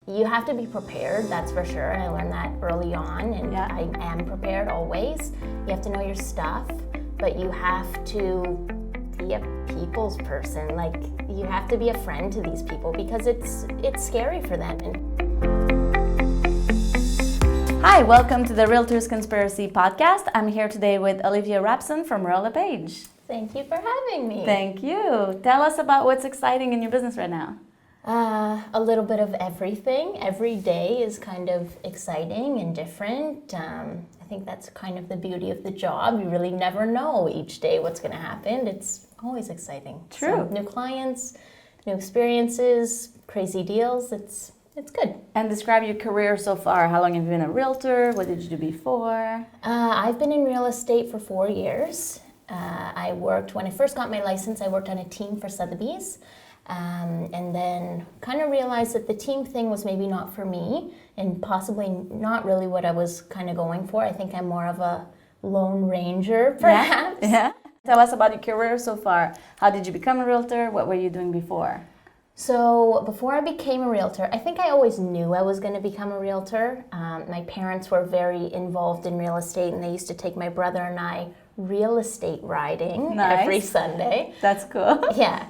you have to be prepared, that's for sure. And I learned that early on, and I am prepared always. You have to know your stuff, but you have to be a people's person. Like, you have to be a friend to these people because it's scary for them. Hi, welcome to the Realtors Conspiracy Podcast. I'm here today with Olivia Rapson from Royal Lepage. Thank you for having me. Thank you. Tell us about what's exciting in your business right now. A little bit of everything. Every day is kind of exciting and different. I think that's kind of the beauty of the job. You really never know each day what's going to happen. It's always exciting. True. So, new clients, new experiences, crazy deals. It's good. And describe your career so far. How long have you been a realtor? What did you do before? I've been in real estate for 4 years. When I first got my license, I worked on a team for Sotheby's. And then kind of realized that the team thing was maybe not for me and possibly not really what I was kind of going for. I think I'm more of a lone ranger, perhaps. Yeah. Tell us about your career so far. How did you become a realtor? What were you doing before? So before I became a realtor, I think I always knew I was going to become a realtor. My parents were very involved in real estate, and they used to take my brother and I real estate riding every Sunday. That's cool. Yeah.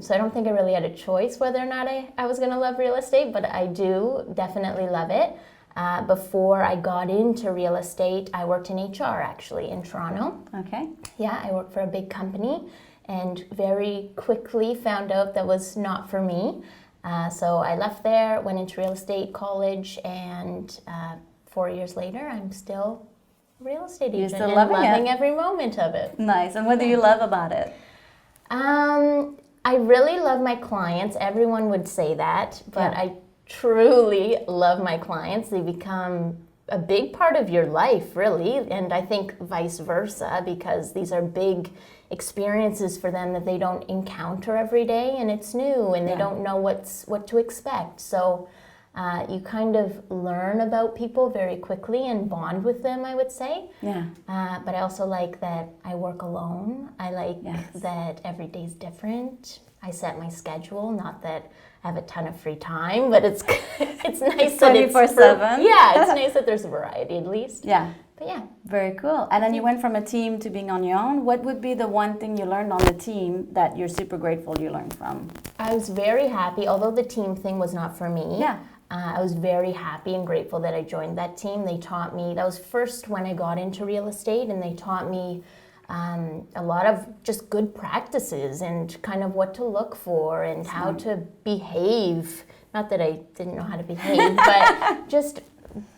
So I don't think I really had a choice whether or not I was going to love real estate, but I do definitely love it. Before I got into real estate, I worked in HR actually in Toronto. Okay. Yeah, I worked for a big company and very quickly found out that was not for me. So I left there, went into real estate college, and 4 years later, I'm still a real estate agent. You're still loving every moment of it. Nice. And what do you love about it? I really love my clients. Everyone would say that, but Yeah. I truly love my clients. They become a big part of your life, really, and I think vice versa, because these are big experiences for them that they don't encounter every day, and it's new, and they don't know what to expect. So you kind of learn about people very quickly and bond with them, I would say. Yeah. But I also like that I work alone. I like that every day's different. I set my schedule, not that I have a ton of free time, but it's nice that it's 24/7. Yeah, it's nice that there's a variety at least. Yeah. But yeah. Very cool. And then you went from a team to being on your own. What would be the one thing you learned on the team that you're super grateful you learned from? I was very happy, although the team thing was not for me. Yeah. I was very happy and grateful that I joined that team. They taught me, that was first when I got into real estate, and they taught me a lot of just good practices and kind of what to look for and how to behave. Not that I didn't know how to behave, but just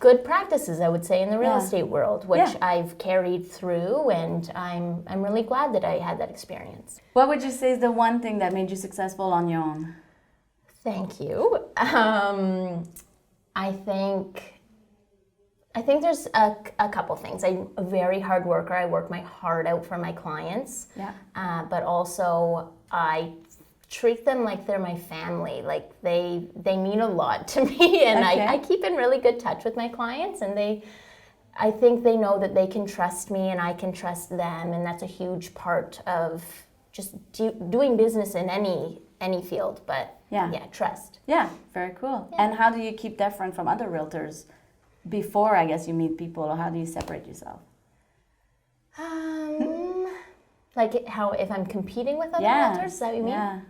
good practices, I would say, in the real estate world, which I've carried through, and I'm really glad that I had that experience. What would you say is the one thing that made you successful on your own? Thank you. I think there's a couple things. I'm a very hard worker. I work my heart out for my clients. Yeah. But also I treat them like they're my family. Like they mean a lot to me, and I keep in really good touch with my clients, and I think they know that they can trust me and I can trust them, and that's a huge part of just doing business in any field. But trust. Yeah, very cool. Yeah. And how do you keep different from other realtors before, I guess, you meet people, or how do you separate yourself? Like how, if I'm competing with other realtors, is that what you mean? Yeah.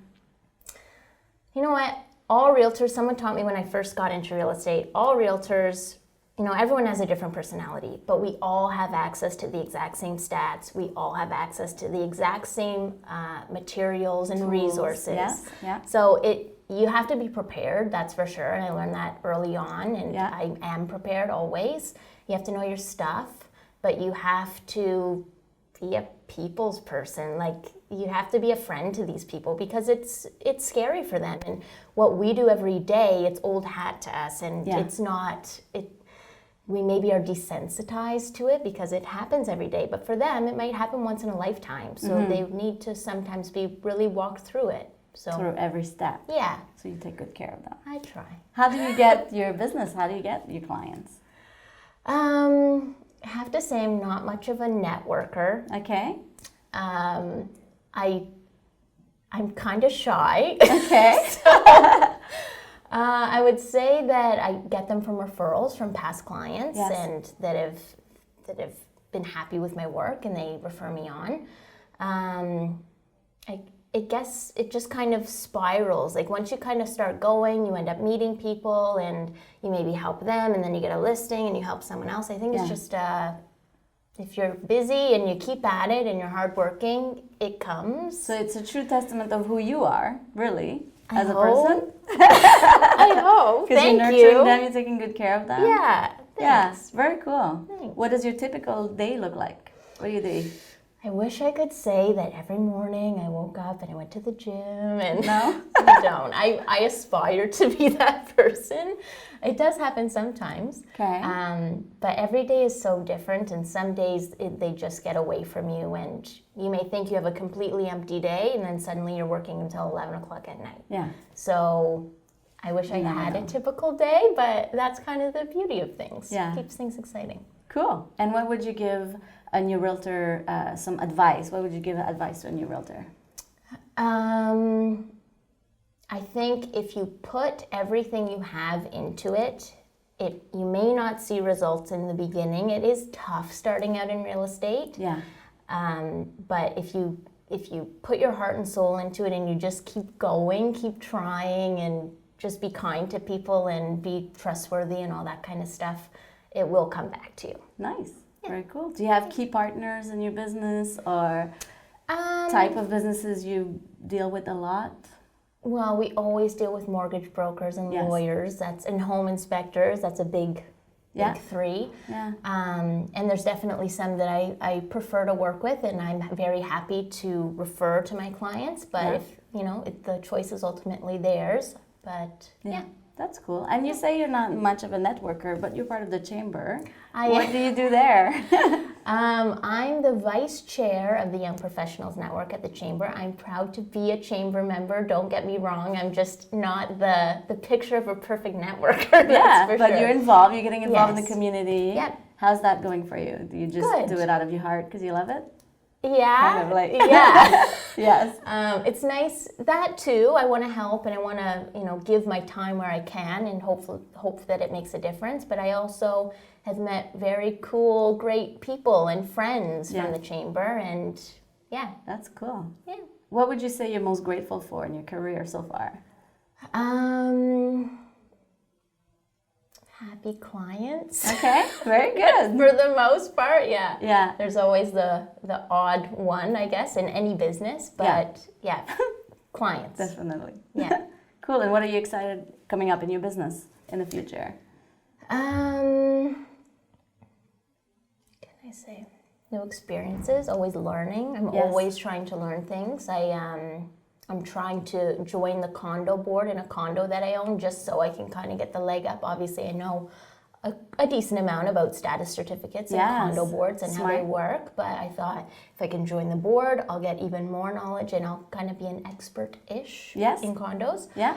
You know what? All realtors, someone taught me when I first got into real estate, all realtors, everyone has a different personality, but we all have access to the exact same stats. We all have access to the exact same materials and tools, resources. Yes. Yeah. So you have to be prepared, that's for sure. And I learned that early on, and I am prepared always. You have to know your stuff, but you have to be a people's person. Like, you have to be a friend to these people because it's scary for them. And what we do every day, it's old hat to us, and it's not. We maybe are desensitized to it because it happens every day, but for them, it might happen once in a lifetime. So they need to sometimes be really walked through it. So through every step. Yeah. So you take good care of them. I try. How do you get your business? How do you get your clients? I have to say I'm not much of a networker. Okay. I'm kind of shy. Okay. I would say that I get them from referrals from past clients and that have been happy with my work and they refer me on. I guess it just kind of spirals. Like once you kind of start going, you end up meeting people and you maybe help them and then you get a listing and you help someone else. I think it's just if you're busy and you keep at it and you're hardworking, it comes. So it's a true testament of who you are, really, as a hope. person. I hope. Because you're nurturing them, you're taking good care of them. Yeah. Yes, very cool. Thanks. What does your typical day look like? What do you do? I wish I could say that every morning I woke up and I went to the gym and no, I don't. I aspire to be that person. It does happen sometimes. Okay. But every day is so different and some days they just get away from you and you may think you have a completely empty day and then suddenly you're working until 11 o'clock at night. Yeah. So I wish I had a typical day, but that's kind of the beauty of things. Yeah. It keeps things exciting. Cool. And what would you give a new realtor some advice? What would you give advice to a new realtor? I think if you put everything you have into it, you may not see results in the beginning. It is tough starting out in real estate. Yeah. But if you put your heart and soul into it and you just keep going, keep trying, and just be kind to people and be trustworthy and all that kind of stuff, it will come back to you. Nice. Very cool. Do you have key partners in your business or type of businesses you deal with a lot? Well, we always deal with mortgage brokers and lawyers. And home inspectors. That's a big three. Yeah. And there's definitely some that I prefer to work with, and I'm very happy to refer to my clients. But if the choice is ultimately theirs. But yeah. That's cool. And you say you're not much of a networker, but you're part of the chamber. What do you do there? I'm the vice chair of the Young Professionals Network at the chamber. I'm proud to be a chamber member. Don't get me wrong. I'm just not the picture of a perfect networker. You're involved. You're getting involved in the community. Yep. How's that going for you? Do you just do it out of your heart because you love it? Yeah. Kind of like Yes. It's nice that too. I want to help and I want to, give my time where I can and hope that it makes a difference. But I also have met very cool, great people and friends from the chamber, and that's cool. Yeah. What would you say you're most grateful for in your career so far? Happy clients. Okay, very good. For the most part, yeah. Yeah. There's always the odd one, I guess, in any business, but clients. Definitely. Yeah. Cool. And what are you excited coming up in your business in the future? What can I say? New experiences, always learning. I'm always trying to learn things. I'm trying to join the condo board in a condo that I own just so I can kind of get the leg up. Obviously, I know a decent amount about status certificates and condo boards and how they work, but I thought if I can join the board, I'll get even more knowledge and I'll kind of be an expert-ish in condos. Yeah.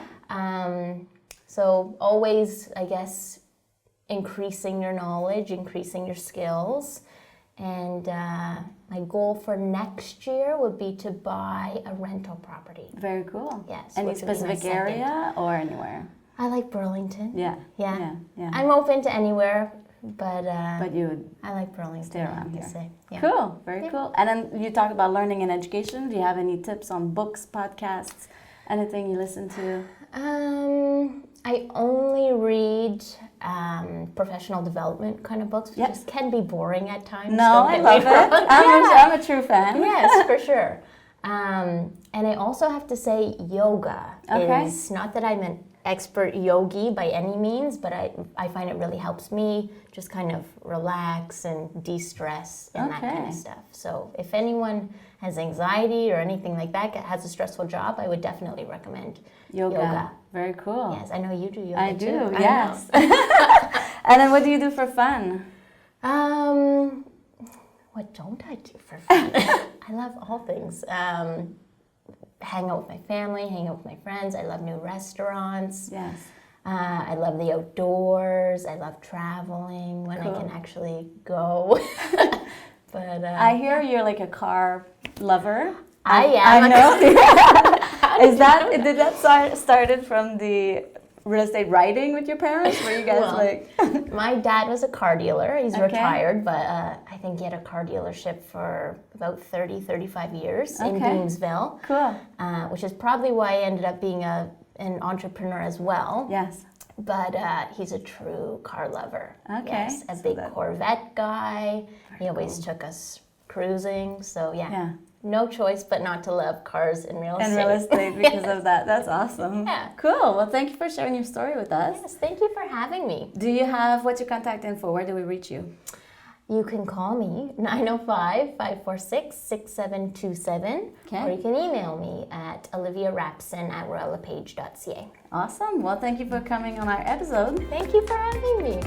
So always, I guess, increasing your knowledge, increasing your skills. And my goal for next year would be to buy a rental property. Very cool. Yes. Any specific area or anywhere? I like Burlington. Yeah. I'm open to anywhere, but you would I like Burlington. Stay around here. Yeah. Cool. Very cool. And then you talk about learning and education. Do you have any tips on books, podcasts, anything you listen to? I only read professional development kind of books, which just can be boring at times. No, I love it. I'm a true fan. Yes, for sure. And I also have to say yoga is, not that I'm an expert yogi by any means, but I find it really helps me just kind of relax and de-stress and that kind of stuff. So if anyone has anxiety or anything like that, has a stressful job, I would definitely recommend yoga. Very cool. Yes, I know you do yoga I do, too. yes. And then what do you do for fun? What don't I do for fun? I love all things. Hang out with my family, hang out with my friends. I love new restaurants. Yes. I love the outdoors. I love traveling when I can actually go. But I hear you're like a car lover. I am. I know. Did that started from real estate writing with your parents? Were you guys Well, my dad was a car dealer. He's Okay. retired, but I think he had a car dealership for about 30, 35 years in Okay. Deansville. Cool. Which is probably why I ended up being an entrepreneur as well. Yes. But he's a true car lover. Okay, Yes, a so big that- Corvette guy. He always took us cruising. So Yeah. no choice but not to love cars and real estate. And real estate because of that. That's awesome. Yeah. Cool. Well, thank you for sharing your story with us. Yes, thank you for having me. Do you have what's your contact info? Where do we reach you? You can call me 905-546-6727 Okay. or you can email me at oliviarapson@royallepage.ca. Awesome. Well, thank you for coming on our episode. Thank you for having me.